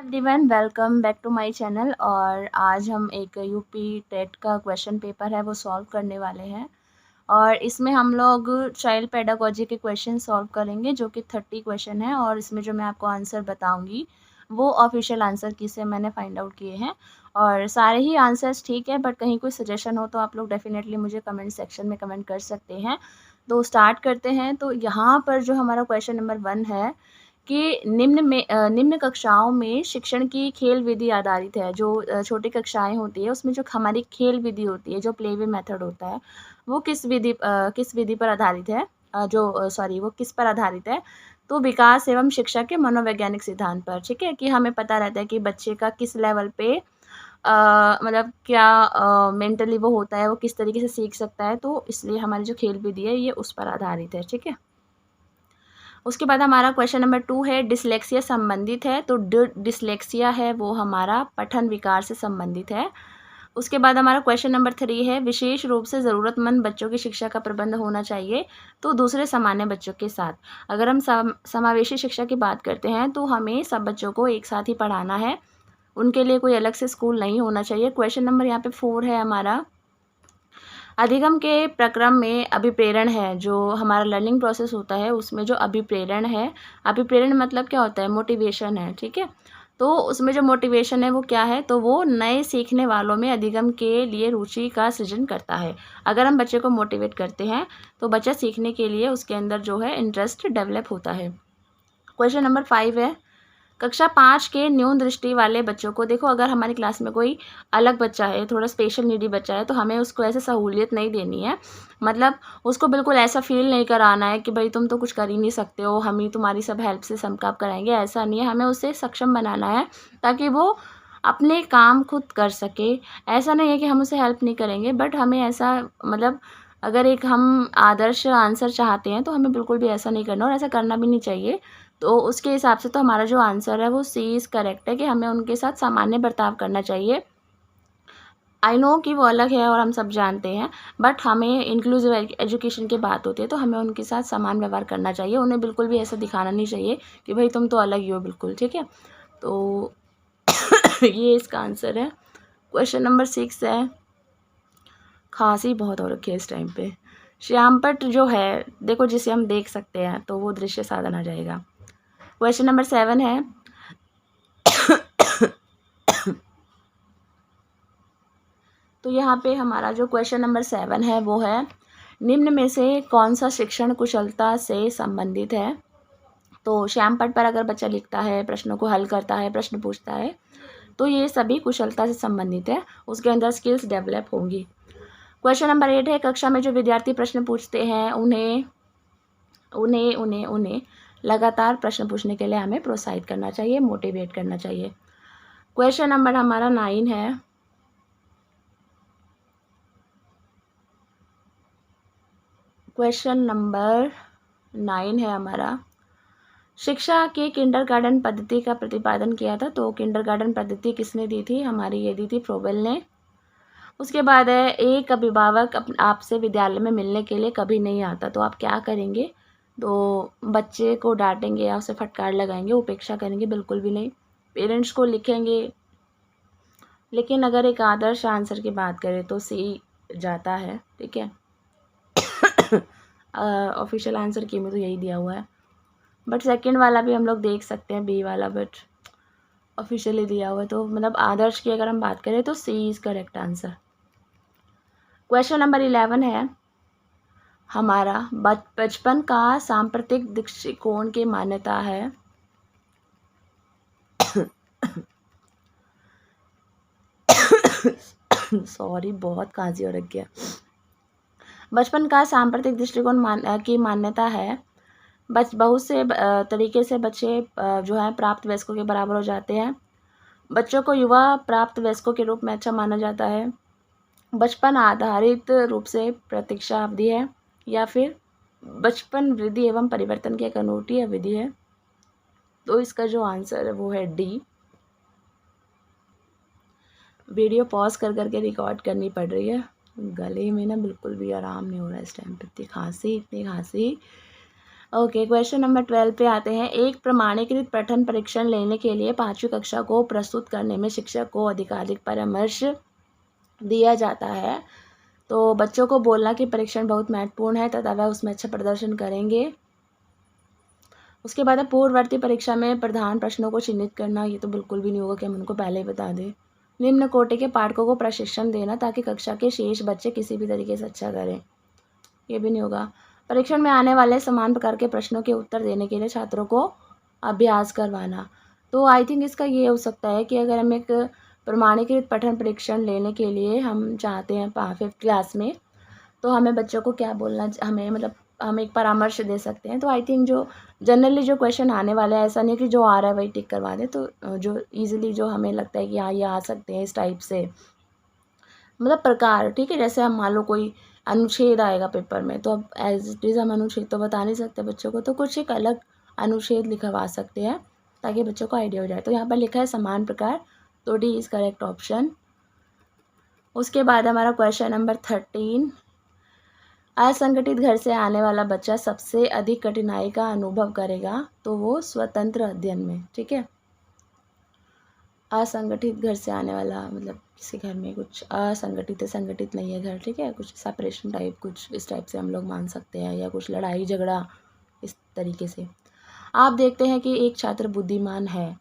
Everyone, welcome back to my channel. और आज हम एक यूपी टेट का क्वेश्चन पेपर है वो सॉल्व करने वाले हैं। और इसमें हम लोग चाइल्ड पेडागोजी के क्वेश्चन सॉल्व करेंगे जो कि 30 क्वेश्चन है। और इसमें जो मैं आपको आंसर बताऊंगी वो ऑफिशियल आंसर की से मैंने फाइंड आउट किए हैं। और सारे ही आंसर्स ठीक है, बट कहीं कोई सजेशन हो तो आप लोग डेफिनेटली मुझे कमेंट सेक्शन में कमेंट कर सकते हैं। तो स्टार्ट करते हैं। तो यहाँ पर जो हमारा क्वेश्चन नंबर 1 है कि निम्न कक्षाओं में शिक्षण की खेल विधि आधारित है। जो छोटी कक्षाएं होती है उसमें जो हमारी खेल विधि होती है, जो प्ले वे मेथड होता है, वो किस विधि पर आधारित है? वो किस पर आधारित है? तो विकास एवं शिक्षा के मनोवैज्ञानिक सिद्धांत पर। ठीक है, कि हमें पता रहता है कि बच्चे का किस लेवल पे मतलब क्या मेंटली वो होता है, वो किस तरीके से सीख सकता है। तो इसलिए हमारी जो खेल विधि है ये उस पर आधारित है। ठीक है। उसके बाद हमारा क्वेश्चन नंबर 2 है, डिसलेक्सिया संबंधित है। तो डिसलेक्सिया है वो हमारा पठन विकार से संबंधित है। उसके बाद हमारा क्वेश्चन नंबर 3 है, विशेष रूप से ज़रूरतमंद बच्चों की शिक्षा का प्रबंध होना चाहिए तो दूसरे सामान्य बच्चों के साथ। अगर हम समावेशी शिक्षा की बात करते हैं तो हमें सब बच्चों को एक साथ ही पढ़ाना है, उनके लिए कोई अलग से स्कूल नहीं होना चाहिए। क्वेश्चन नंबर यहाँ पे 4 है हमारा, अधिगम के प्रक्रम में अभिप्रेरण है। जो हमारा लर्निंग प्रोसेस होता है उसमें जो अभिप्रेरण है, अभिप्रेरण मतलब क्या होता है? मोटिवेशन है। ठीक है, तो उसमें जो मोटिवेशन है वो क्या है? तो वो नए सीखने वालों में अधिगम के लिए रुचि का सृजन करता है। अगर हम बच्चे को मोटिवेट करते हैं तो बच्चा सीखने के लिए उसके अंदर जो है इंटरेस्ट डेवलप होता है। क्वेश्चन नंबर 5 है, कक्षा 5 के न्यून दृष्टि वाले बच्चों को, देखो अगर हमारी क्लास में कोई अलग बच्चा है, थोड़ा स्पेशल नीडी बच्चा है, तो हमें उसको ऐसे सहूलियत नहीं देनी है। मतलब उसको बिल्कुल ऐसा फील नहीं कराना है कि भाई तुम तो कुछ कर ही नहीं सकते हो, हम ही तुम्हारी सब हेल्प से सब काम कराएंगे। ऐसा नहीं है, हमें उसे सक्षम बनाना है ताकि वो अपने काम खुद कर सके। ऐसा नहीं है कि हम उसे हेल्प नहीं करेंगे, बट हमें ऐसा मतलब अगर एक हम आदर्श आंसर चाहते हैं तो हमें बिल्कुल भी ऐसा नहीं करना और ऐसा करना भी नहीं चाहिए। तो उसके हिसाब से तो हमारा जो आंसर है वो सी इज़ करेक्ट है कि हमें उनके साथ सामान्य बर्ताव करना चाहिए। आई नो कि वो अलग है और हम सब जानते हैं, बट हमें इंक्लूसिव एजुकेशन की बात होती है तो हमें उनके साथ समान व्यवहार करना चाहिए। उन्हें बिल्कुल भी ऐसा दिखाना नहीं चाहिए कि भाई तुम तो अलग ही हो बिल्कुल। ठीक है, तो ये इसका आंसर है। क्वेश्चन नंबर 6 है, खांसी बहुत हो रखी है इस टाइम पे। श्यामपट्ट जो है, देखो जिसे हम देख सकते हैं तो वो दृश्य साधन आ जाएगा। क्वेश्चन नंबर 7 है, तो यहाँ पे हमारा जो क्वेश्चन नंबर 7 है वो है, निम्न में से कौन सा शिक्षण कुशलता से संबंधित है? तो श्यामपट्ट पर अगर बच्चा लिखता है, प्रश्नों को हल करता है, प्रश्न पूछता है, तो ये सभी कुशलता से संबंधित है, उसके अंदर स्किल्स डेवलप होंगी। क्वेश्चन नंबर 8 है, कक्षा में जो विद्यार्थी प्रश्न पूछते हैं उन्हें उन्हें उन्हें उन्हें लगातार प्रश्न पूछने के लिए हमें प्रोत्साहित करना चाहिए, मोटिवेट करना चाहिए। क्वेश्चन नंबर हमारा 9 है, क्वेश्चन नंबर 9 है हमारा, शिक्षा के किंडरगार्टन पद्धति का प्रतिपादन किया था। तो किंडरगार्टन पद्धति किसने दी थी? हमारी ये दी थी फ्रोबेल ने। उसके बाद है, एक अभिभावक आपसे विद्यालय में मिलने के लिए कभी नहीं आता तो आप क्या करेंगे? तो बच्चे को डांटेंगे या उसे फटकार लगाएंगे, उपेक्षा करेंगे? बिल्कुल भी नहीं। पेरेंट्स को लिखेंगे। लेकिन अगर एक आदर्श आंसर की बात करें तो सी जाता है। ठीक है, ऑफिशियल आंसर की में तो यही दिया हुआ है, बट सेकंड वाला भी हम लोग देख सकते हैं, बी वाला, बट ऑफिशियली दिया हुआ है। तो मतलब आदर्श की अगर हम बात करें तो C is correct answer. Question number 11 है हमारा, बचपन का सांप्रतिक दृष्टिकोण की मान्यता है। सॉरी, बहुत खांसी हो रखी है। बचपन का सांप्रतिक दृष्टिकोण की मान्यता है, बहुत से तरीके से बच्चे जो है प्राप्त वयस्कों के बराबर हो जाते हैं। बच्चों को युवा प्राप्त वयस्कों के रूप में अच्छा माना जाता है। बचपन आधारित रूप से प्रतीक्षा अवधि है, या फिर बचपन वृद्धि एवं परिवर्तन की एक अनूठी अवधि है। तो इसका जो आंसर है वो है डी। वीडियो पॉज कर करके रिकॉर्ड करनी पड़ रही है, गले में ना बिल्कुल भी आराम नहीं हो रहा है इस टाइम पे। इतनी खांसी ओके, क्वेश्चन नंबर 12 पे आते हैं। एक प्रमाणीकृत पठन परीक्षण लेने के लिए 5वीं कक्षा को प्रस्तुत करने में शिक्षक को अधिकारिक परामर्श दिया जाता है। तो बच्चों को बोलना कि परीक्षण बहुत महत्वपूर्ण है तथा वह उसमें अच्छा प्रदर्शन करेंगे। उसके बाद है पूर्ववर्ती परीक्षा में प्रधान प्रश्नों को चिन्हित करना। ये तो बिल्कुल भी नहीं होगा कि हम उनको पहले ही बता दें। निम्न कोटि के पाठकों को प्रशिक्षण देना ताकि कक्षा के शेष बच्चे किसी भी तरीके से अच्छा करें। ये भी नहीं होगा। परीक्षण में आने वाले समान प्रकार के प्रश्नों के उत्तर देने के लिए छात्रों को अभ्यास करवाना। तो आई थिंक इसका ये हो सकता है कि अगर हम एक प्रमाणीकृत पठन परीक्षण लेने के लिए हम चाहते हैं 5th क्लास में, तो हमें बच्चों को क्या बोलना, हमें मतलब हम एक परामर्श दे सकते हैं। तो आई थिंक जो जनरली जो क्वेश्चन आने वाला है, ऐसा नहीं कि जो आ रहा है वही टिक करवा दें। तो जो ईजिली जो हमें लगता है कि हाँ ये आ सकते हैं इस टाइप से, मतलब प्रकार, ठीक है। जैसे हम मान लो कोई अनुच्छेद आएगा पेपर में, तो अब एज इट इज़ हम अनुच्छेद तो बता नहीं सकते बच्चों को, तो कुछ एक अलग अनुच्छेद लिखवा सकते हैं ताकि बच्चों को आइडिया हो जाए। तो यहाँ पर लिखा है समान प्रकार, तो डी इज़ करेक्ट ऑप्शन। उसके बाद हमारा क्वेश्चन नंबर 13, असंगठित घर से आने वाला बच्चा सबसे अधिक कठिनाई का अनुभव करेगा, तो वो स्वतंत्र अध्ययन में, ठीक है। असंगठित घर से आने वाला मतलब किसी घर में कुछ असंगठित है, संगठित नहीं है घर, ठीक है, कुछ सेपरेशन टाइप, कुछ इस टाइप से हम लोग मान सकते हैं, या कुछ लड़ाई झगड़ा इस तरीके से। आप देखते हैं कि एक छात्र बुद्धिमान है,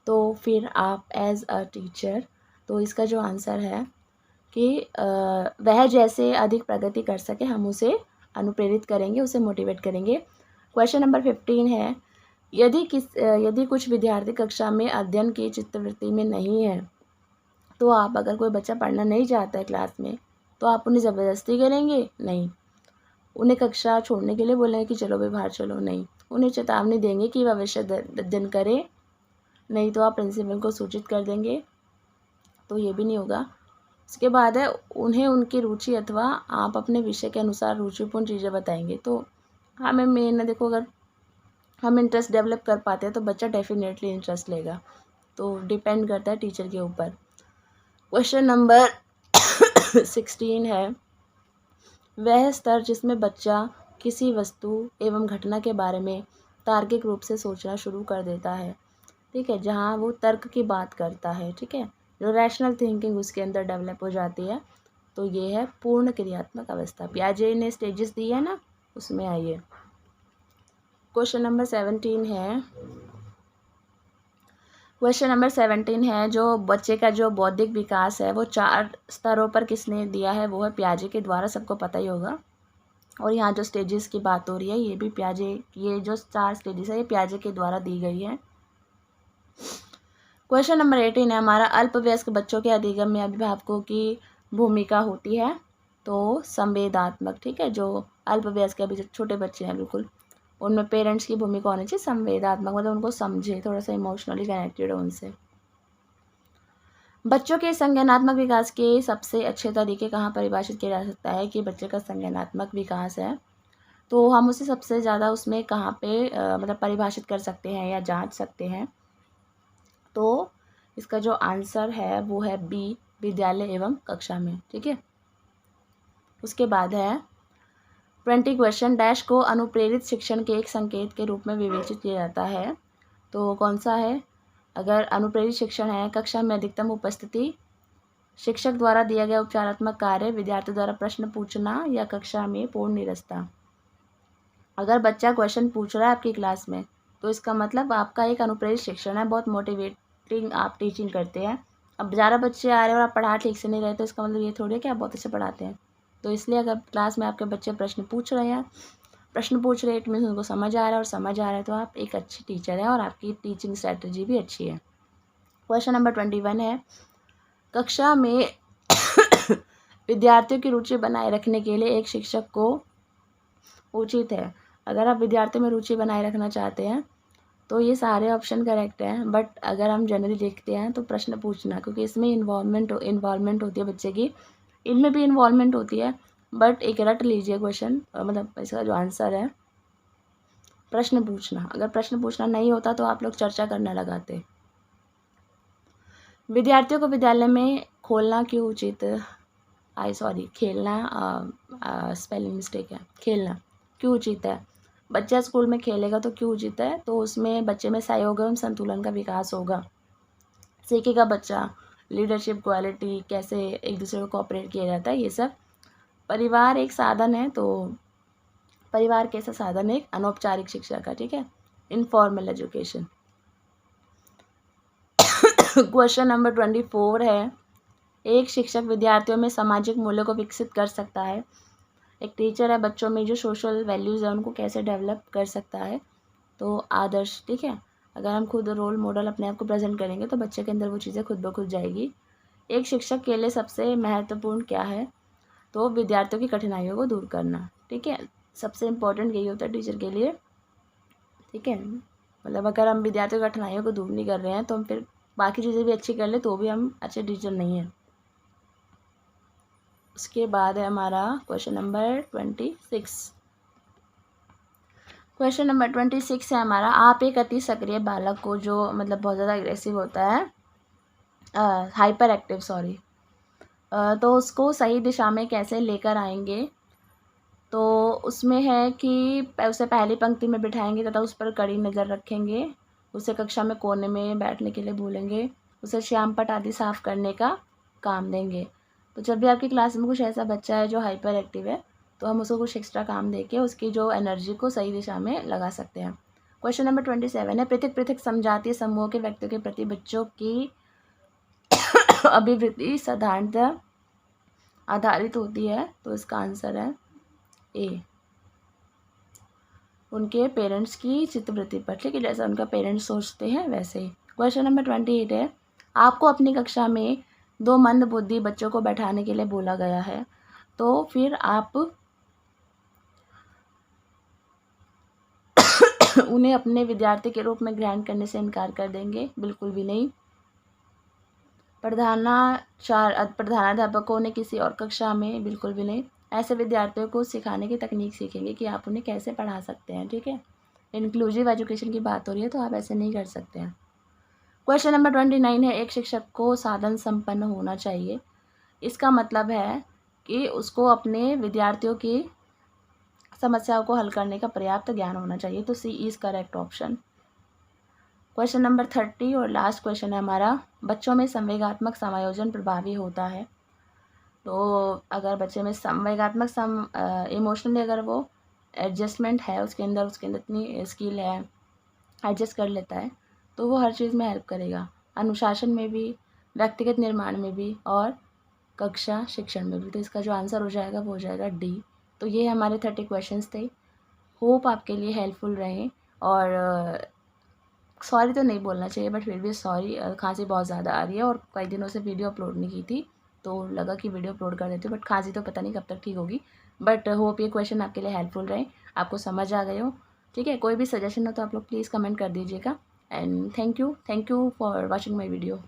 तो फिर आप एज अ टीचर, तो इसका जो आंसर है कि वह जैसे अधिक प्रगति कर सके हम उसे अनुप्रेरित करेंगे, उसे मोटिवेट करेंगे। क्वेश्चन नंबर 15 है, यदि कुछ विद्यार्थी कक्षा में अध्ययन की चित्तवृत्ति में नहीं है, तो आप अगर कोई बच्चा पढ़ना नहीं चाहता है क्लास में, तो आप उन्हें ज़बरदस्ती करेंगे? नहीं। उन्हें कक्षा छोड़ने के लिए बोलेंगे कि चलो भाई बाहर चलो? नहीं। उन्हें चेतावनी देंगे कि वह विषय अध्ययन करे? नहीं। तो आप प्रिंसिपल को सूचित कर देंगे? तो ये भी नहीं होगा। उसके बाद है उन्हें उनकी रुचि अथवा आप अपने विषय के अनुसार रुचिपूर्ण चीज़ें बताएंगे। तो हमें मेन देखो, अगर हम इंटरेस्ट डेवलप कर पाते हैं तो बच्चा डेफिनेटली इंटरेस्ट लेगा। तो डिपेंड करता है टीचर के ऊपर। क्वेश्चन नंबर 16 है, वह स्तर जिसमें बच्चा किसी वस्तु एवं घटना के बारे में तार्किक रूप से सोचना शुरू कर देता है, ठीक है, जहाँ वो तर्क की बात करता है, ठीक है, जो रैशनल थिंकिंग उसके अंदर डेवलप हो जाती है, तो ये है पूर्ण क्रियात्मक अवस्था। पियाजे ने स्टेजेस दिए है ना, उसमें आइए। क्वेश्चन नंबर 17 है, जो बच्चे का जो बौद्धिक विकास है वो 4 स्तरों पर किसने दिया है, वो है पियाजे के द्वारा, सबको पता ही होगा। और यहाँ जो स्टेजेस की बात हो रही है, ये भी पियाजे, ये जो 4 स्टेजेस है ये पियाजे के द्वारा दी गई है। क्वेश्चन नंबर 18 है हमारा, अल्पवयस्क बच्चों के अधिगम में अभिभावकों की भूमिका होती है, तो संवेदात्मक, ठीक है। जो अल्पवयस्क अभी जो छोटे बच्चे हैं बिल्कुल, उनमें पेरेंट्स की भूमिका होनी चाहिए संवेदात्मक, मतलब उनको समझे, थोड़ा सा इमोशनली कनेक्टेड हो उनसे। बच्चों के संज्ञानात्मक विकास के सबसे अच्छे तरीके कहाँ परिभाषित किया जा सकता है कि बच्चे का संज्ञानात्मक विकास है, तो हम उसे सबसे ज़्यादा उसमें कहाँ पे मतलब परिभाषित कर सकते हैं या जांच सकते हैं। तो इसका जो आंसर है वो है बी, विद्यालय एवं कक्षा में, ठीक है। उसके बाद है 20 क्वेश्चन, डैश को अनुप्रेरित शिक्षण के एक संकेत के रूप में विवेचित किया जाता है, तो कौन सा है? अगर अनुप्रेरित शिक्षण है, कक्षा में अधिकतम उपस्थिति, शिक्षक द्वारा दिया गया उपचारात्मक कार्य, विद्यार्थी द्वारा प्रश्न पूछना, या कक्षा में पूर्ण निरस्ता। अगर बच्चा क्वेश्चन पूछ रहा है आपकी क्लास में, तो इसका मतलब आपका एक अनुप्रेरित शिक्षण है, बहुत मोटिवेटिंग आप टीचिंग करते हैं। अब ज़्यादा बच्चे आ रहे हैं और आप पढ़ा ठीक से नहीं रहे, तो इसका मतलब ये थोड़ी है कि आप बहुत अच्छे पढ़ाते हैं। तो इसलिए अगर क्लास में आपके बच्चे प्रश्न पूछ रहे हैं, इट मीन्स उनको समझ आ रहा है, और समझ आ रहा है तो आप एक अच्छी टीचर हैं और आपकी टीचिंग स्ट्रैटेजी भी अच्छी है। क्वेश्चन नंबर 21 है, कक्षा में विद्यार्थियों की रुचि बनाए रखने के लिए एक शिक्षक को उचित है। अगर आप विद्यार्थियों में रुचि बनाए रखना चाहते हैं तो ये सारे ऑप्शन करेक्ट हैं, बट अगर हम जनरली देखते हैं तो प्रश्न पूछना, क्योंकि इसमें इन्वॉल्वमेंट होती है बच्चे की, इनमें भी इन्वॉल्वमेंट होती है, बट एक रट लीजिए क्वेश्चन, मतलब इसका जो आंसर है प्रश्न पूछना। अगर प्रश्न पूछना नहीं होता तो आप लोग चर्चा करने लगाते। विद्यार्थियों को विद्यालय में खोलना क्यों उचित, खेलना, स्पेलिंग मिस्टेक है, खेलना क्यों उचित है? बच्चा स्कूल में खेलेगा तो क्यों उचित है? तो उसमें बच्चे में सहयोग एवं संतुलन का विकास होगा। सीखेगा बच्चा लीडरशिप क्वालिटी, कैसे एक दूसरे को कोऑपरेट किया जाता है, ये सब। परिवार एक साधन है, तो परिवार कैसा साधन है? अनौपचारिक शिक्षा का, ठीक है, इनफॉर्मल एजुकेशन। क्वेश्चन नंबर 24 है, एक शिक्षक विद्यार्थियों में सामाजिक मूल्यों को विकसित कर सकता है। एक टीचर है, बच्चों में जो सोशल वैल्यूज़ है उनको कैसे डेवलप कर सकता है? तो आदर्श, ठीक है। अगर हम खुद रोल मॉडल अपने आप को प्रेजेंट करेंगे तो बच्चे के अंदर वो चीज़ें खुद ब खुद जाएगी। एक शिक्षक के लिए सबसे महत्वपूर्ण क्या है? तो विद्यार्थियों की कठिनाइयों को दूर करना, ठीक है। सबसे इम्पोर्टेंट यही होता है टीचर के लिए, ठीक है। मतलब अगर हम विद्यार्थियों की कठिनाइयों को दूर नहीं कर रहे हैं तो हम फिर बाकी चीज़ें भी अच्छी कर ले तो भी हम अच्छे टीचर नहीं हैं। उसके बाद है हमारा क्वेश्चन नंबर 26। क्वेश्चन नंबर 26 है हमारा, आप एक अति सक्रिय बालक को जो मतलब बहुत ज़्यादा एग्रेसिव होता है, हाइपर एक्टिव सॉरी, तो उसको सही दिशा में कैसे लेकर आएंगे? तो उसमें है कि उसे पहली पंक्ति में बिठाएंगे तथा उस पर कड़ी नज़र रखेंगे, उसे कक्षा में कोने में बैठने के लिए बोलेंगे, उसे श्यामपट्ट आदि साफ करने का काम देंगे। तो जब भी आपकी क्लास में कुछ ऐसा बच्चा है जो हाइपर एक्टिव है तो हम उसको कुछ एक्स्ट्रा काम दे के उसकी जो एनर्जी को सही दिशा में लगा सकते हैं। क्वेश्चन नंबर 27 है, पृथक पृथक समझातीय समूह के व्यक्तियों के प्रति बच्चों की अभिवृत्ति साधारणतः आधारित होती है। तो इसका आंसर है ए, उनके पेरेंट्स की चित्तवृत्ति पर, ठीक है, जैसा उनका पेरेंट्स सोचते हैं वैसे ही। क्वेश्चन नंबर 28 है, आपको अपनी कक्षा में 2 मंदबुद्धि बच्चों को बैठाने के लिए बोला गया है, तो फिर आप उन्हें अपने विद्यार्थी के रूप में ग्रहण करने से इनकार कर देंगे? बिल्कुल भी नहीं। प्रधानाध्यापकों ने किसी और कक्षा में? बिल्कुल भी नहीं। ऐसे विद्यार्थियों को सिखाने की तकनीक सीखेंगे कि आप उन्हें कैसे पढ़ा सकते हैं, ठीक है। इंक्लूसिव एजुकेशन की बात हो रही है तो आप ऐसे नहीं कर सकते हैं। क्वेश्चन नंबर 29 है, एक शिक्षक को साधन संपन्न होना चाहिए। इसका मतलब है कि उसको अपने विद्यार्थियों की समस्याओं को हल करने का पर्याप्त ज्ञान होना चाहिए। तो C is correct option. Question number 30 और लास्ट क्वेश्चन है हमारा, बच्चों में संवेगात्मक समायोजन प्रभावी होता है। तो अगर बच्चे में संवेगात्मक इमोशनली अगर वो एडजस्टमेंट है उसके अंदर इतनी स्किल है, एडजस्ट कर लेता है, तो वो हर चीज़ में हेल्प करेगा, अनुशासन में भी, व्यक्तिगत निर्माण में भी और कक्षा शिक्षण में भी। तो इसका जो आंसर हो जाएगा वो हो जाएगा डी। तो ये हमारे 30 क्वेश्चंस थे। होप आपके लिए हेल्पफुल रहे। और सॉरी तो नहीं बोलना चाहिए बट फिर भी सॉरी, खांसी बहुत ज़्यादा आ रही है और कई दिनों से वीडियो अपलोड नहीं की थी तो लगा कि वीडियो अपलोड कर देती हूँ, बट खांसी तो पता नहीं कब तक ठीक होगी। बट होप ये क्वेश्चन आपके लिए हेल्पफुल रहे, आपको समझ आ गए हो, ठीक है। कोई भी सजेशन हो तो आप लोग प्लीज़ कमेंट कर दीजिएगा। And thank you for watching my video.